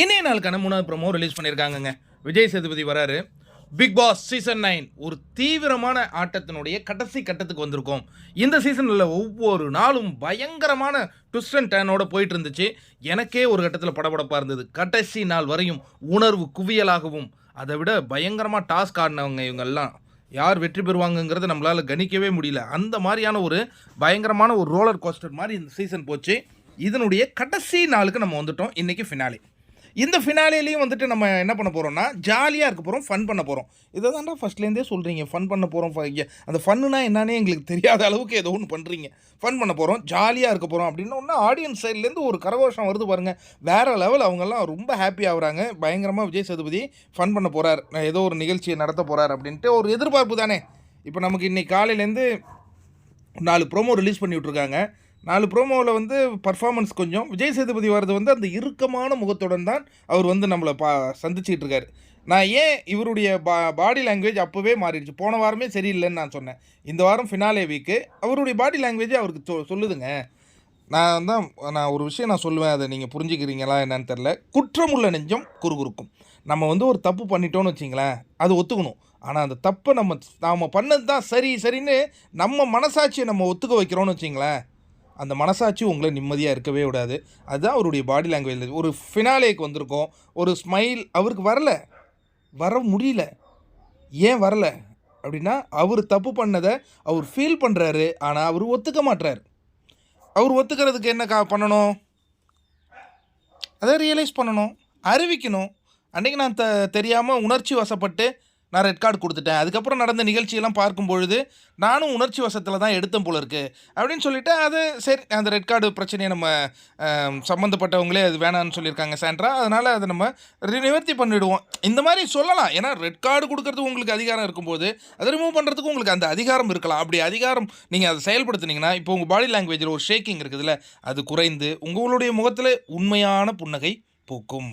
இனிய நாளுக்கான 3வது ப்ரோமோ ரிலீஸ் பண்ணியிருக்காங்கங்க. விஜய் சேதுபதி வராரு. பிக் பாஸ் சீசன் 9 ஒரு தீவிரமான ஆட்டத்தினுடைய கடைசி கட்டத்துக்கு வந்திருக்கோம். இந்த சீசனில் ஒவ்வொரு நாளும் பயங்கரமான ட்விஸ்ட் அண்ட் டர்னோட போயிட்டு இருந்துச்சு. எனக்கே ஒரு கட்டத்தில் படபடப்பாக இருந்தது. கடைசி நாள் வரையும் உணர்வு குவியலாகவும் அதை விட பயங்கரமாக டாஸ்க் ஆடினவங்க இவங்கெல்லாம் யார் வெற்றி பெறுவாங்கங்கிறத நம்மளால் கணிக்கவே முடியல. அந்த மாதிரியான ஒரு பயங்கரமான ஒரு ரோலர் கோஸ்டர் மாதிரி இந்த சீசன் போச்சு. இதனுடைய கடைசி நாளுக்கு நம்ம வந்துட்டோம். இன்றைக்கி ஃபினாலே. இந்த ஃபினாலேலையும் வந்துட்டு நம்ம என்ன பண்ண போகிறோம்னா ஜாலியாக இருக்க போகிறோம், ஃபன் பண்ண போகிறோம். இதை தான்டா ஃபஸ்ட்லேருந்தே சொல்கிறீங்க, ஃபன் பண்ண போகிறோம். அந்த ஃபன்னுனா என்னன்னே எங்களுக்கு தெரியாத அளவுக்கு ஏதோ ஒன்று பண்ணுறீங்க. ஃபன் பண்ண போகிறோம், ஜாலியாக இருக்க போகிறோம் அப்படின்னு ஒன்று ஆடியன்ஸ் சைட்லேருந்து ஒரு கரகோஷம் வருது பாருங்கள். வேறு லெவல். அவங்கெல்லாம் ரொம்ப ஹாப்பி ஆகுறாங்க. பயங்கரமாக விஜய் சேதுபதி ஃபன் பண்ண போகிறார், ஏதோ ஒரு நிகழ்ச்சியை நடத்த போகிறார் அப்படின்ட்டு ஒரு எதிர்பார்ப்பு தானே. இப்போ நமக்கு இன்றைக்கி காலையிலேருந்து 4 ப்ரோமோ ரிலீஸ் பண்ணி விட்ருக்காங்க. 4 ப்ரோமோவில் வந்து பர்ஃபார்மன்ஸ் கொஞ்சம் விஜய் சேதுபதி வர்றது வந்து அந்த இறுக்கமான முகத்துடன் தான் அவர் வந்து நம்மளை சந்திச்சிட்டு இருக்காரு. நான் ஏன் இவருடைய பாடி லாங்குவேஜ் அப்போவே மாறிடுச்சு. போன வாரமே சரியில்லைன்னு நான் சொன்னேன். இந்த வாரம் ஃபினாலே வீக்கு அவருடைய பாடி லாங்குவேஜ் அவருக்கு சொல்லுதுங்க. நான் ஒரு விஷயம் நான் சொல்லுவேன், அதை நீங்கள் புரிஞ்சுக்கிறீங்களா என்னன்னு தெரில. குற்றமுள்ள நெஞ்சம் குறுகுறுக்கும். நம்ம வந்து ஒரு தப்பு பண்ணிட்டோன்னு வச்சிங்களேன், அது ஒத்துக்கணும். ஆனால் அந்த தப்பை நாம் பண்ணது தான் சரின்னு நம்ம மனசாட்சியை நம்ம ஒத்துக்க வைக்கிறோன்னு வச்சிங்களேன், அந்த மனசாட்சி உங்களை நிம்மதியாக இருக்கவே விடாது. அதுதான் அவருடைய பாடி லாங்குவேஜ். ஒரு ஃபினாலேக்கு வந்திருக்கோம், ஒரு ஸ்மைல் அவருக்கு வர முடியல. ஏன் வரல அப்படின்னா, அவர் தப்பு பண்ணதை அவர் ஃபீல் பண்ணுறாரு. ஆனால் அவர் ஒத்துக்க மாட்டுறாரு. அவர் ஒத்துக்கிறதுக்கு என்ன பண்ணணும்? அதை ரியலைஸ் பண்ணணும், அறிவிக்கணும். அன்றைக்கி நான் தெரியாமல் உணர்ச்சி வசப்பட்டு நான் ரெட் கார்டு கொடுத்துட்டேன். அதுக்கப்புறம் நடந்த நிகழ்ச்சியெல்லாம் பார்க்கும்பொழுது நானும் உணர்ச்சி வசத்தில் தான் எடுத்தேன் போல இருக்குது அப்படின்னு சொல்லிவிட்டு, அது சரி, அந்த ரெட் கார்டு பிரச்சனையை நம்ம சம்மந்தப்பட்டவங்களே அது வேணான்னு சொல்லியிருக்காங்க சாண்ட்ரா, அதனால் அதை நம்ம நிவர்த்தி பண்ணிவிடுவோம். இந்த மாதிரி சொல்லலாம். ஏன்னா ரெட் கார்டு கொடுக்கறதுக்கு உங்களுக்கு அதிகாரம் இருக்கும்போது அதை ரிமூவ் பண்ணுறதுக்கு உங்களுக்கு அந்த அதிகாரம் இருக்கலாம். அப்படி அதிகாரம் நீங்கள் அதை செயல்படுத்துனீங்கன்னா, இப்போ உங்கள் பாடி லாங்குவேஜில் ஒரு ஷேக்கிங் இருக்குதுல்ல, அது குறைந்து உங்களுடைய முகத்தில் உண்மையான புன்னகை பூக்கும்.